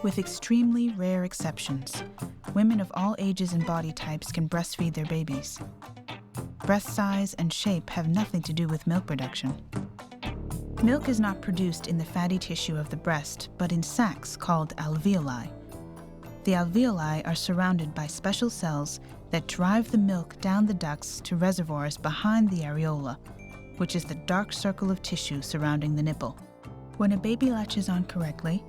With extremely rare exceptions, women of all ages and body types can breastfeed their babies. Breast size and shape have nothing to do with milk production. Milk is not produced in the fatty tissue of the breast, but in sacs called alveoli. The alveoli are surrounded by special cells that drive the milk down the ducts to reservoirs behind the areola, which is the dark circle of tissue surrounding the nipple. When a baby latches on correctly,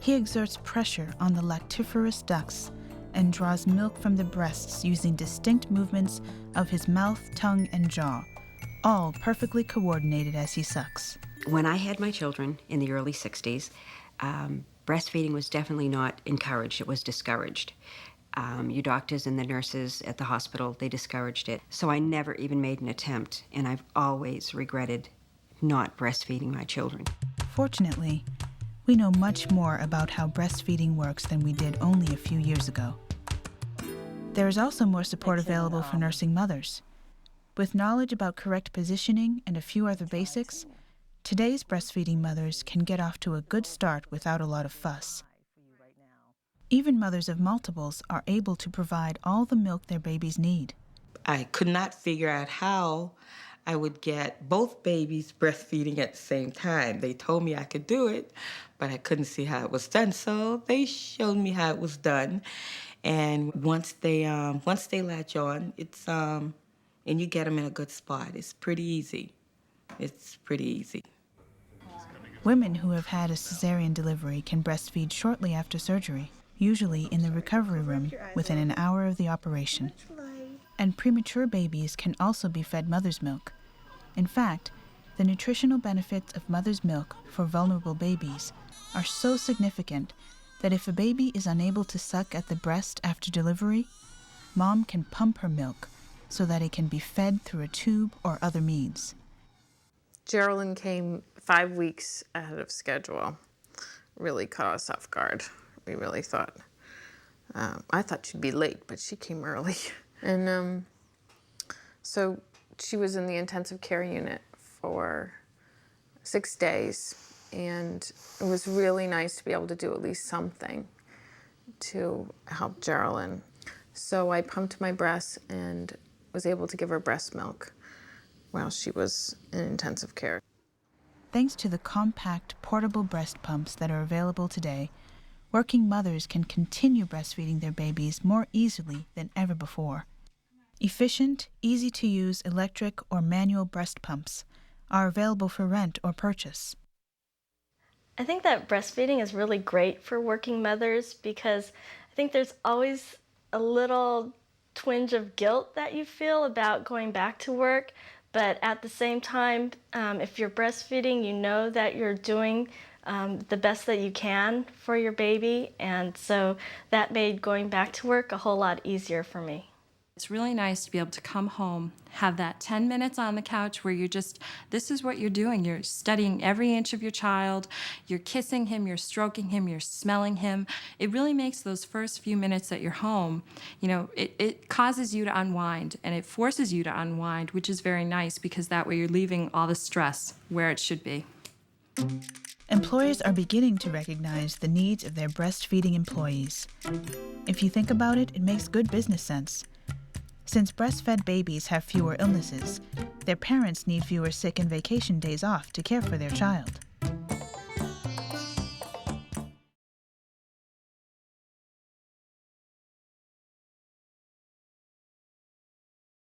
he exerts pressure on the lactiferous ducts and draws milk from the breasts using distinct movements of his mouth, tongue, and jaw, all perfectly coordinated as he sucks. When I had my children in the early 60s, breastfeeding was definitely not encouraged. It was discouraged. Your doctors and the nurses at the hospital, they discouraged it. So I never even made an attempt, and I've always regretted not breastfeeding my children. Fortunately, we know much more about how breastfeeding works than we did only a few years ago. There is also more support available for nursing mothers. With knowledge about correct positioning and a few other basics, today's breastfeeding mothers can get off to a good start without a lot of fuss. Even mothers of multiples are able to provide all the milk their babies need. I could not figure out how I would get both babies breastfeeding at the same time. They told me I could do it, but I couldn't see how it was done, so they showed me how it was done. And once they latch on, it's and you get them in a good spot. It's pretty easy. It's pretty easy. Women who have had a cesarean delivery can breastfeed shortly after surgery, usually in the recovery room within an hour of the operation. And premature babies can also be fed mother's milk. In fact, the nutritional benefits of mother's milk for vulnerable babies are so significant that if a baby is unable to suck at the breast after delivery, mom can pump her milk so that it can be fed through a tube or other means. Geraldine came 5 weeks ahead of schedule. Really caught us off guard. We really thought, I thought she'd be late, but she came early. And so she was in the intensive care unit for 6 days, and it was really nice to be able to do at least something to help Geraldine. So I pumped my breast and was able to give her breast milk while she was in intensive care. Thanks to the compact, portable breast pumps that are available today, working mothers can continue breastfeeding their babies more easily than ever before. Efficient, easy-to-use electric or manual breast pumps are available for rent or purchase. I think that breastfeeding is really great for working mothers because I think there's always a little twinge of guilt that you feel about going back to work, but at the same time, if you're breastfeeding, you know that you're doing the best that you can for your baby, and so that made going back to work a whole lot easier for me. It's really nice to be able to come home, have that 10 minutes on the couch where this is what you're doing. You're studying every inch of your child, you're kissing him, you're stroking him, you're smelling him. It really makes those first few minutes at your home, it causes you to unwind, and it forces you to unwind, which is very nice because that way you're leaving all the stress where it should be. Employers are beginning to recognize the needs of their breastfeeding employees. If you think about it, it makes good business sense. Since breastfed babies have fewer illnesses, their parents need fewer sick and vacation days off to care for their child.